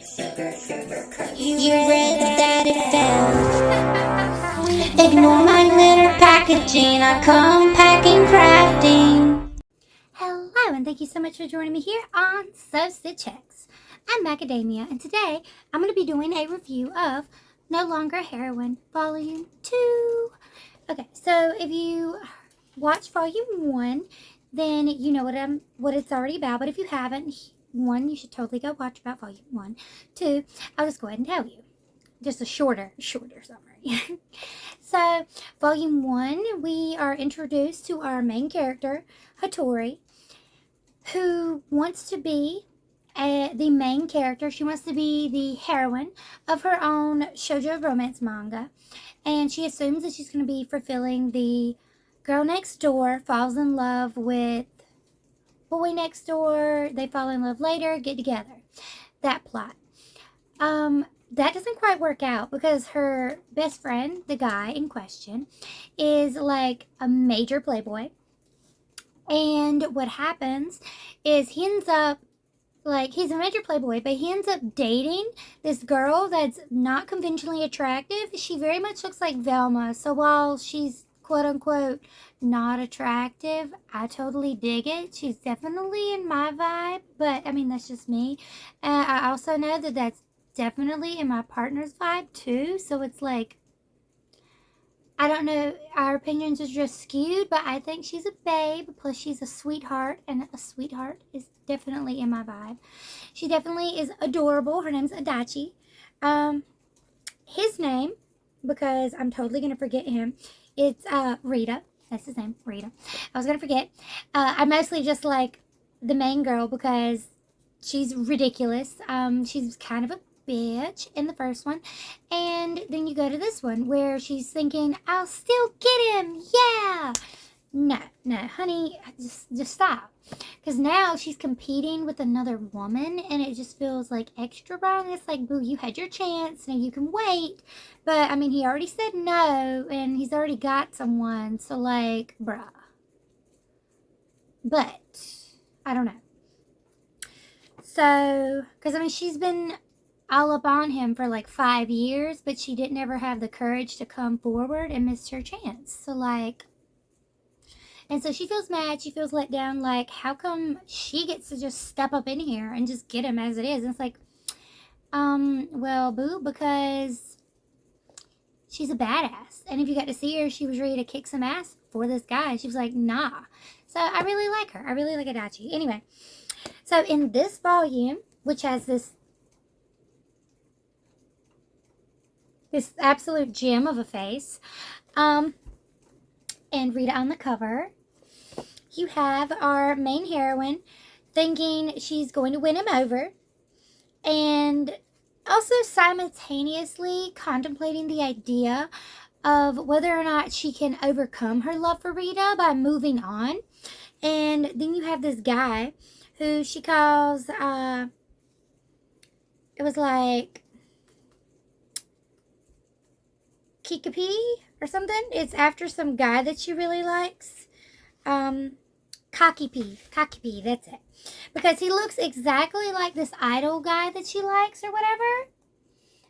You read that it fell. Ignore my glitter packaging. I come packing crafting. Hello, and thank you so much for joining me here on SewStitchHex. I'm Macadamia, and today I'm going to be doing a review of No Longer Heroine Volume 2. Okay, so if you watch Volume 1, then you know what it's already about, but if you haven't, one, you should totally go watch about Volume 1. 2, I'll just go ahead and tell you. Just a shorter summary. So, Volume 1, we are introduced to our main character, Hattori, who wants to be the main character. She wants to be the heroine of her own shoujo romance manga. And she assumes that she's going to be fulfilling the girl next door falls in love with boy next door. They fall in love later, get together. That plot. That doesn't quite work out because her best friend, the guy in question, is like a major playboy. And what happens is he ends up, like, he's a major playboy, but he ends up dating this girl that's not conventionally attractive. She very much looks like Velma. So while she's quote unquote not attractive, I totally dig it. She's definitely in my vibe, but I mean, that's just me. I also know that that's definitely in my partner's vibe too. So it's like, I don't know, our opinions are just skewed, but I think she's a babe, plus she's a sweetheart, and a sweetheart is definitely in my vibe. She definitely is adorable. Her name's Adachi. His name, because I'm totally going to forget him, it's Rita. That's his name, Rita. I was going to forget. I mostly just like the main girl because she's ridiculous. She's kind of a bitch in the first one, and then you go to this one where she's thinking, I'll still get him, yeah. No, honey, just stop, because now she's competing with another woman, and it just feels like extra wrong. It's like, boo, you had your chance, now you can wait. But I mean, he already said no, and he's already got someone, so like, bruh. But I don't know. So, because I mean, she's been all up on him for like 5 years, but she didn't ever have the courage to come forward and missed her chance. So like, and so she feels mad, she feels let down, like, how come she gets to just step up in here and just get him as it is? And it's like, well, boo, because she's a badass. And if you got to see her, she was ready to kick some ass for this guy. She was like, nah. So I really like her. I really like Adachi. Anyway, so in this volume, which has this absolute gem of a face, and Rita on the cover, you have our main heroine thinking she's going to win him over, and also simultaneously contemplating the idea of whether or not she can overcome her love for Rita by moving on. And then you have this guy who she calls, it was like Kikapi or something. It's after some guy that she really likes. Kakipi, that's it. Because he looks exactly like this idol guy that she likes or whatever.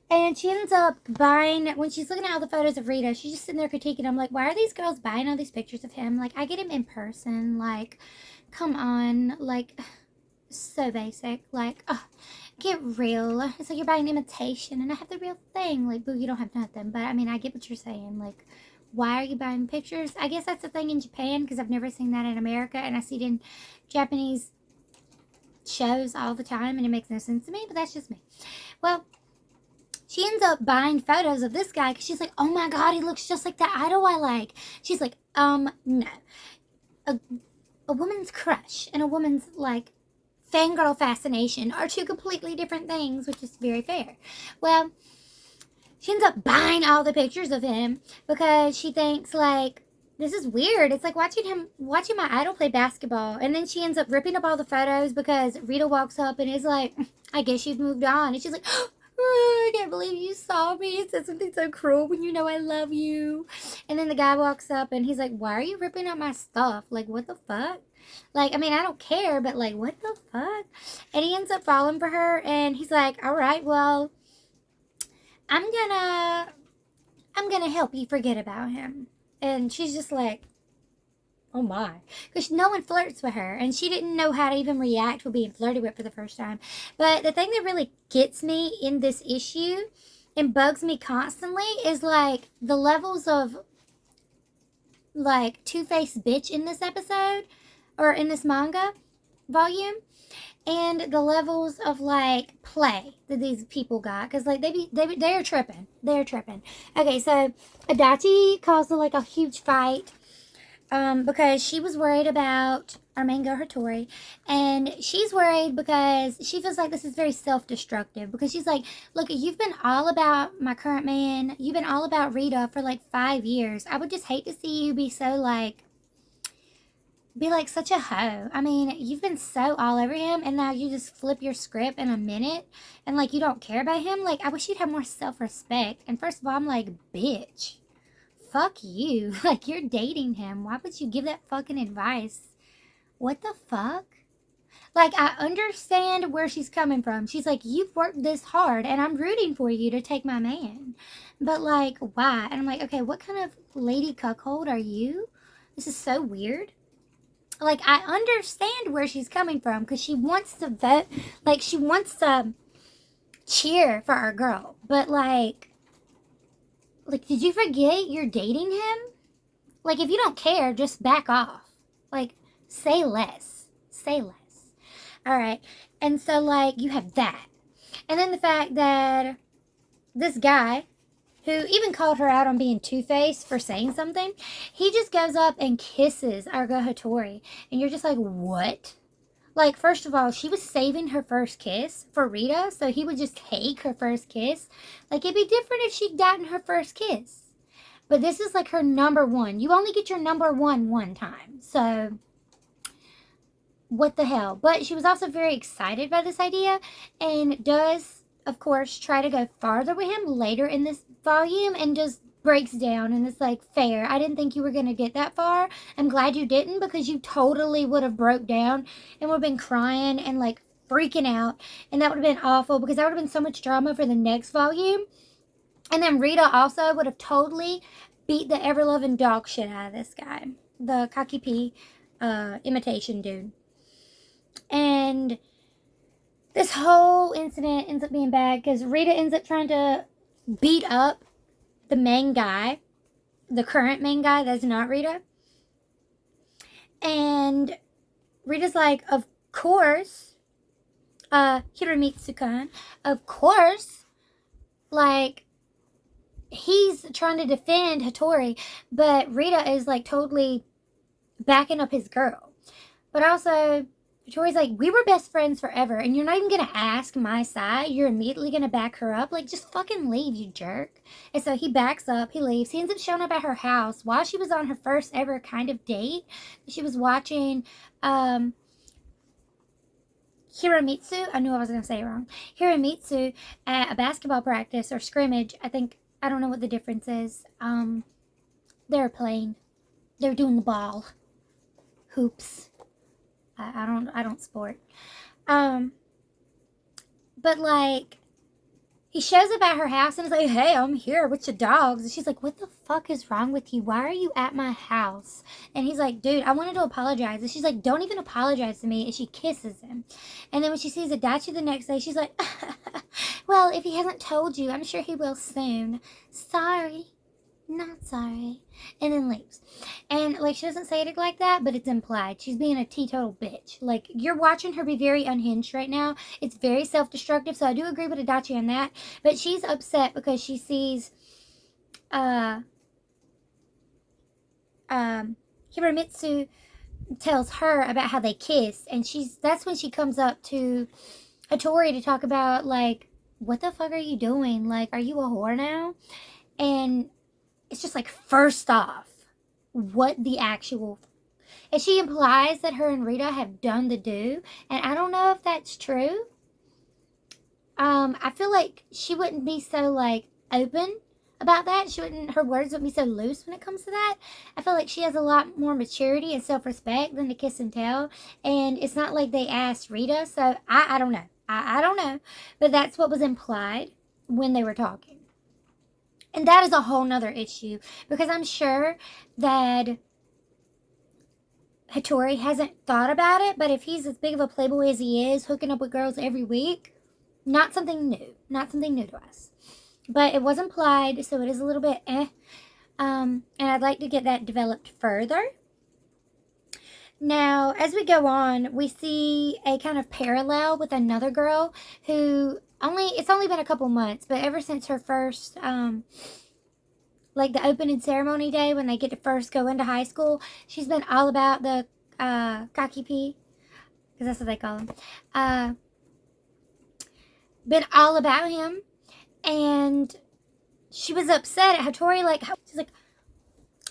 And she ends up buying, when she's looking at all the photos of Rita, she's just sitting there critiquing. I'm like, why are these girls buying all these pictures of him? Like, I get him in person. Like, come on. Like, so basic. Like, get real. It's like you're buying imitation and I have the real thing. Like, boo, you don't have nothing. But, I mean, I get what you're saying. Like, why are you buying pictures? I guess that's the thing in Japan because I've never seen that in America. And I see it in Japanese shows all the time. And it makes no sense to me. But that's just me. Well, she ends up buying photos of this guy because she's like, oh my God, he looks just like that idol I like. She's like, no. A woman's crush and a woman's, like, fangirl fascination are two completely different things, which is very fair. Well, she ends up buying all the pictures of him because she thinks, like, this is weird. It's like watching my idol play basketball. And then she ends up ripping up all the photos because Rita walks up and is like, I guess you've moved on. And she's like, oh, I can't believe you saw me. He said something so cruel when you know I love you. And then the guy walks up and he's like, why are you ripping up my stuff? Like, what the fuck? Like, I mean, I don't care, but like, what the fuck? And he ends up falling for her, and he's like, all right, well, I'm gonna help you forget about him. And she's just like, oh my. Because no one flirts with her, and she didn't know how to even react with being flirted with for the first time. But the thing that really gets me in this issue and bugs me constantly is like the levels of like two-faced bitch in this episode, or in this manga volume, and the levels of like play that these people got, because like they are tripping. They're tripping. Okay, so Adachi caused like a huge fight because she was worried about our main girl Hattori, and she's worried because she feels like this is very self-destructive, because she's like, look, you've been all about my current man, you've been all about Rita for like 5 years. I would just hate to see you be so like, be like such a hoe. I mean, you've been so all over him, and now you just flip your script in a minute, and like you don't care about him. Like, I wish you'd have more self-respect. And first of all, I'm like, bitch, fuck you. Like, you're dating him. Why would you give that fucking advice? What the fuck? Like, I understand where she's coming from. She's like, you've worked this hard, and I'm rooting for you to take my man. But like, why? And I'm like, okay, what kind of lady cuckold are you? This is so weird. Like, I understand where she's coming from, because she wants to vote, like, she wants to cheer for our girl. But, like, did you forget you're dating him? Like, if you don't care, just back off. Like, say less. Say less. All right. And so, like, you have that. And then the fact that this guy, who even called her out on being two-faced for saying something, he just goes up and kisses our girl Hattori. And you're just like, what? Like, first of all, she was saving her first kiss for Rita, so he would just take her first kiss. Like, it'd be different if she'd gotten her first kiss. But this is like her number one. You only get your number one time. So, what the hell? But she was also very excited by this idea, and does, of course, try to go farther with him later in this volume, and just breaks down, and it's like, fair. I didn't think you were going to get that far. I'm glad you didn't, because you totally would have broke down and would have been crying and like freaking out, and that would have been awful, because that would have been so much drama for the next volume. And then Rita also would have totally beat the ever-loving dog shit out of this guy, the Kakipi imitation dude. And this whole incident ends up being bad, because Rita ends up trying to beat up the main guy, the current main guy that's not Rita. And Rita's like, of course, Hiromitsu-kun, of course, like, he's trying to defend Hattori, but Rita is like totally backing up his girl. But also, Hattori's like, we were best friends forever, and you're not even going to ask my side. You're immediately going to back her up. Like, just fucking leave, you jerk. And so he backs up. He leaves. He ends up showing up at her house while she was on her first ever kind of date. She was watching Hiromitsu. I knew I was going to say it wrong. Hiromitsu at a basketball practice or scrimmage. I don't know what the difference is. They're playing. They're doing the ball. Hoops. I don't sport. But like, he shows up at her house and is like, hey, I'm here with your dogs. And she's like, what the fuck is wrong with you? Why are you at my house? And he's like, dude, I wanted to apologize. And she's like, don't even apologize to me. And she kisses him. And then when she sees Adachi the next day, she's like, well, if he hasn't told you, I'm sure he will soon. Sorry. Not sorry. And then leaves. And like, she doesn't say it like that, but it's implied. She's being a teetotal bitch. Like, you're watching her be very unhinged right now. It's very self-destructive, so I do agree with Adachi on that. But she's upset because she sees Hiromitsu tells her about how they kissed, and that's when she comes up to Hattori to talk about, like, what the fuck are you doing? Like, are you a whore now? And it's just like, first off, what the actual... And she implies that her and Rita have done the do. And I don't know if that's true. I feel like she wouldn't be so, like, open about that. Her words wouldn't be so loose when it comes to that. I feel like she has a lot more maturity and self-respect than to kiss and tell. And it's not like they asked Rita, so I don't know. I don't know. But that's what was implied when they were talking. And that is a whole nother issue, because I'm sure that Hattori hasn't thought about it, but if he's as big of a playboy as he is, hooking up with girls every week, not something new. Not something new to us. But it was implied, so it is a little bit and I'd like to get that developed further. Now, as we go on, we see a kind of parallel with another girl who it's only been a couple months, but ever since her first, like the opening ceremony day when they get to first go into high school, she's been all about the Kakipi, because that's what they call him. Been all about him, and she was upset at Hattori. Like, she's like,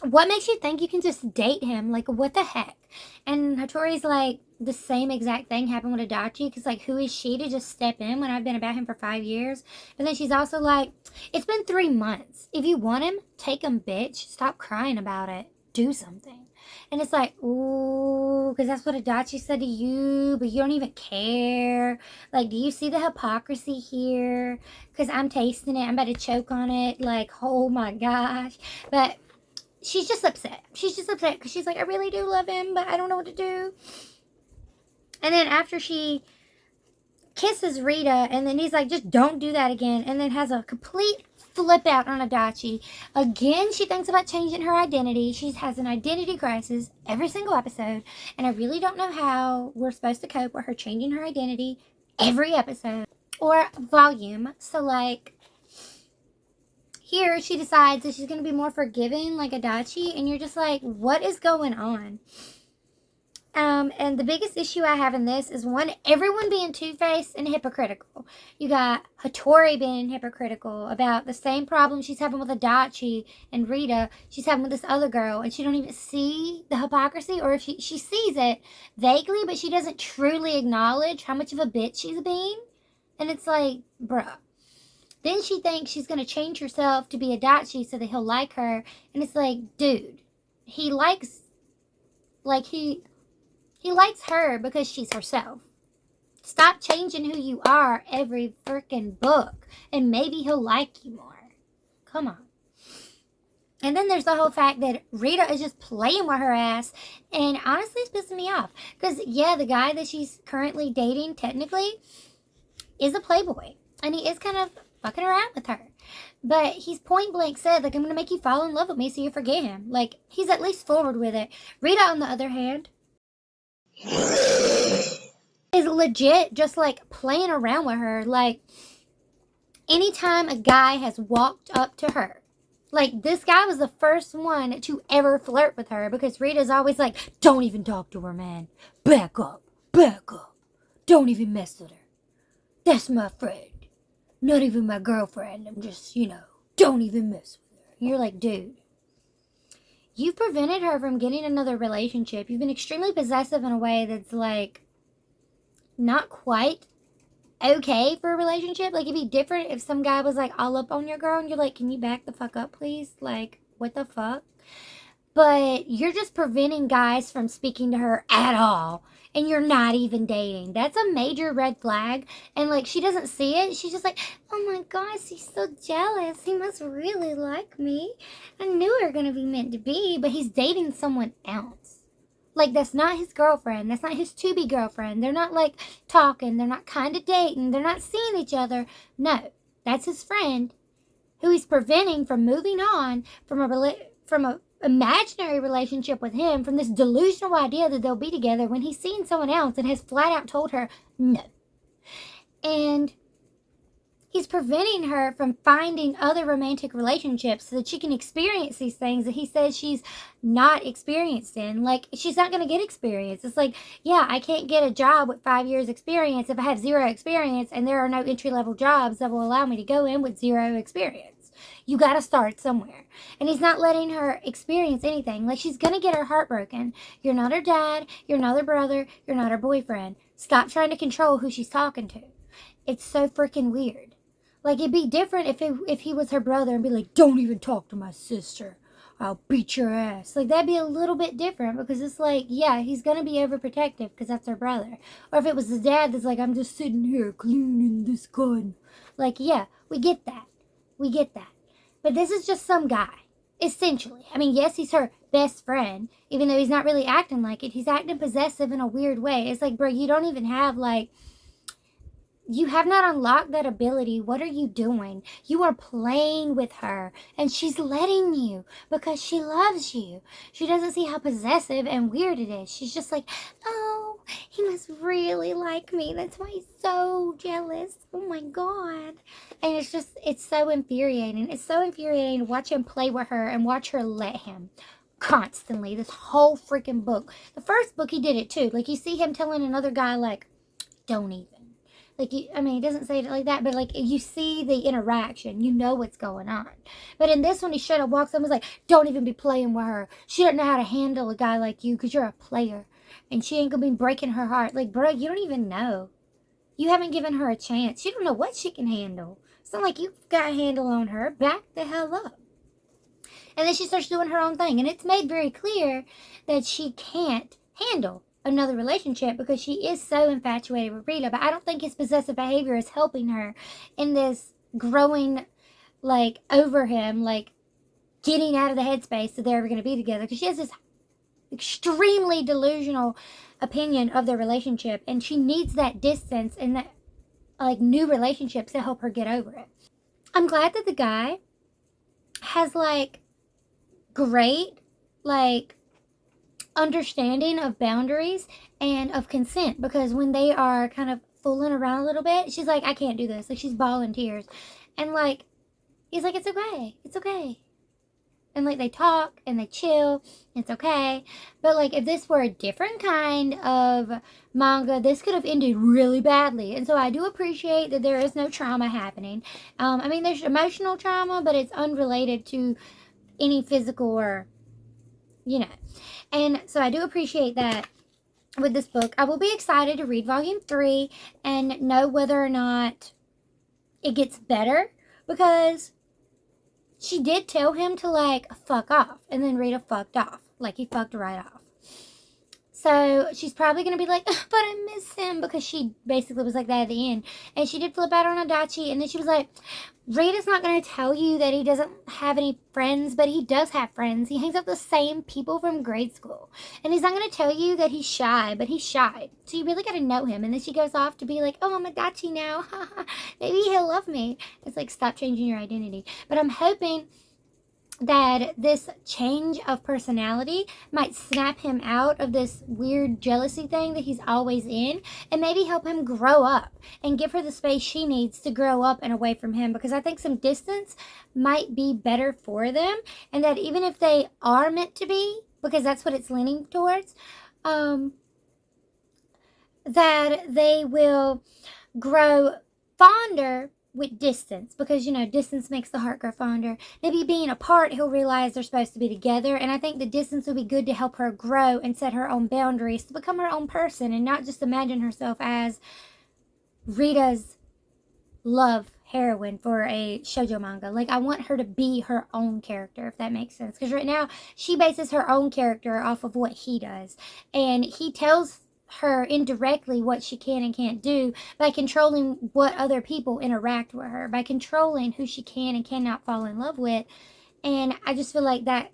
what makes you think you can just date him? Like, what the heck? And Hattori's like, the same exact thing happened with Adachi, because, like, who is she to just step in when I've been about him for 5 years? And then she's also like, it's been 3 months. If you want him, take him, bitch. Stop crying about it. Do something. And it's like, ooh, because that's what Adachi said to you, but you don't even care. Like, do you see the hypocrisy here? Because I'm tasting it. I'm about to choke on it. Like, oh my gosh. But she's just upset. She's just upset because she's like, I really do love him, but I don't know what to do. And then after she kisses Rita, and then he's like, just don't do that again. And then has a complete flip out on Adachi. Again, she thinks about changing her identity. She has an identity crisis every single episode. And I really don't know how we're supposed to cope with her changing her identity every episode or volume. So, like, here she decides that she's going to be more forgiving like Adachi. And you're just like, what is going on? And the biggest issue I have in this is, one, everyone being two-faced and hypocritical. You got Hattori being hypocritical about the same problem she's having with Adachi and Rita, she's having with this other girl, and she don't even see the hypocrisy, or if she sees it vaguely, but she doesn't truly acknowledge how much of a bitch she's being. And it's like, bruh. Then she thinks she's going to change herself to be Adachi so that he'll like her, and it's like, dude, he likes her because she's herself. Stop changing who you are every freaking book, and maybe he'll like you more. Come on. And then there's the whole fact that Rita is just playing with her ass, and honestly, it's pissing me off. Because, yeah, the guy that she's currently dating, technically, is a playboy. And he is kind of fucking around with her. But he's point blank said, like, I'm going to make you fall in love with me so you forget him. Like, he's at least forward with it. Rita, on the other hand, is legit just like playing around with her. Like, anytime a guy has walked up to her, like, this guy was the first one to ever flirt with her, because Rita's always like, don't even talk to her, man. Back up. Don't even mess with her. That's my friend. Not even my girlfriend. I'm just, don't even mess with her. And you're like, dude, you've prevented her from getting another relationship. You've been extremely possessive in a way that's, like, not quite okay for a relationship. Like, it'd be different if some guy was, like, all up on your girl and you're like, can you back the fuck up, please? Like, what the fuck? But you're just preventing guys from speaking to her at all. And you're not even dating. That's a major red flag. And, like, she doesn't see it. She's just like, oh my gosh, he's so jealous. He must really like me. I knew we were going to be meant to be. But he's dating someone else. Like, that's not his girlfriend. That's not his to-be girlfriend. They're not, like, talking. They're not kind of dating. They're not seeing each other. No. That's his friend who he's preventing from moving on from a imaginary relationship with him, from this delusional idea that they'll be together, when he's seen someone else and has flat out told her no. And he's preventing her from finding other romantic relationships so that she can experience these things that he says she's not experienced in. Like, she's not going to get experience. It's like, yeah, I can't get a job with 5 years experience if I have 0 experience, and there are no entry-level jobs that will allow me to go in with 0 experience. You got to start somewhere. And he's not letting her experience anything. Like, she's going to get her heart broken. You're not her dad. You're not her brother. You're not her boyfriend. Stop trying to control who she's talking to. It's so freaking weird. Like, it'd be different if he was her brother and be like, don't even talk to my sister. I'll beat your ass. Like, that'd be a little bit different because it's like, yeah, he's going to be overprotective because that's her brother. Or if it was the dad that's like, I'm just sitting here cleaning this gun. Like, yeah, we get that. We get that. But this is just some guy, essentially. I mean, yes, he's her best friend, even though he's not really acting like it. He's acting possessive in a weird way. It's like, bro, you don't even have, like, you have not unlocked that ability. What are you doing? You are playing with her, and she's letting you because she loves you. She doesn't see how possessive and weird it is. She's just like, oh, he must really like me. That's why he's so jealous. Oh my God. And it's so infuriating. It's so infuriating to watch him play with her and watch her let him constantly. This whole freaking book. The first book, he did it too. Like, you see him telling another guy, like, don't even. Like, I mean, he doesn't say it like that, but, like, you see the interaction. You know what's going on. But in this one, he straight up walks up and was like, don't even be playing with her. She doesn't know how to handle a guy like you because you're a player. And she ain't going to be breaking her heart. Like, bro, you don't even know. You haven't given her a chance. You don't know what she can handle. It's not like you've got a handle on her. Back the hell up. And then she starts doing her own thing. And it's made very clear that she can't handle another relationship because she is so infatuated with Rita. But I don't think his possessive behavior is helping her in this growing, like, over him, like, getting out of the headspace that they're ever going to be together. Because she has this extremely delusional opinion of their relationship. And she needs that distance and that, like, new relationships to help her get over it. I'm glad that the guy has, like, great, like, understanding of boundaries and of consent, because when they are kind of fooling around a little bit, she's like, I can't do this. Like, she's bawling tears. And, like, he's like, it's okay. It's okay. And, like, they talk and they chill. It's okay. But, like, if this were a different kind of manga, this could have ended really badly. And so I do appreciate that there is no trauma happening. I mean, there's emotional trauma, but it's unrelated to any physical or, you know. And so I do appreciate that with this book. I will be excited to read volume 3 and know whether or not it gets better, because she did tell him to, like, fuck off. And then Rita fucked off. Like, he fucked right off. So she's probably going to be like, but I miss him, because she basically was like that at the end. And she did flip out on Adachi. And then she was like, Rita's not going to tell you that he doesn't have any friends, but he does have friends. He hangs out with the same people from grade school. And he's not going to tell you that he's shy, but he's shy. So you really got to know him. And then she goes off to be like, oh, I'm Adachi now. Maybe he'll love me. It's like, stop changing your identity. But I'm hoping that this change of personality might snap him out of this weird jealousy thing that he's always in, and maybe help him grow up and give her the space she needs to grow up and away from him, because I think some distance might be better for them, and that even if they are meant to be, because that's what it's leaning towards, that they will grow fonder with distance, because, you know, distance makes the heart grow fonder. Maybe being apart, he'll realize they're supposed to be together, and I think the distance will be good to help her grow and set her own boundaries to become her own person and not just imagine herself as Rita's love heroine for a shoujo manga. Like, I want her to be her own character, if that makes sense, because right now she bases her own character off of what he does, and he tells her indirectly what she can and can't do by controlling what other people interact with her, by controlling who she can and cannot fall in love with. And I just feel like that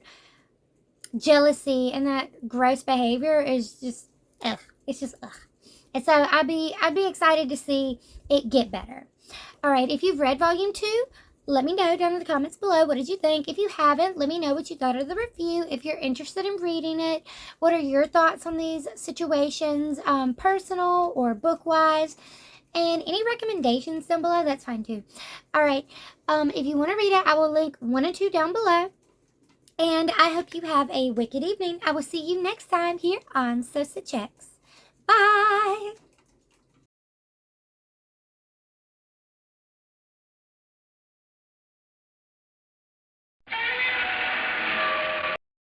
jealousy and that gross behavior is just ugh. It's just ugh. And so I'd be excited to see it get better. All right, if you've read volume 2, let me know down in the comments below. What did you think? If you haven't, let me know what you thought of the review. If you're interested in reading it, what are your thoughts on these situations, personal or book-wise? And any recommendations down below, that's fine too. All right, if you want to read it, I will link 1 and 2 down below. And I hope you have a wicked evening. I will see you next time here on SewStitchHex. Bye!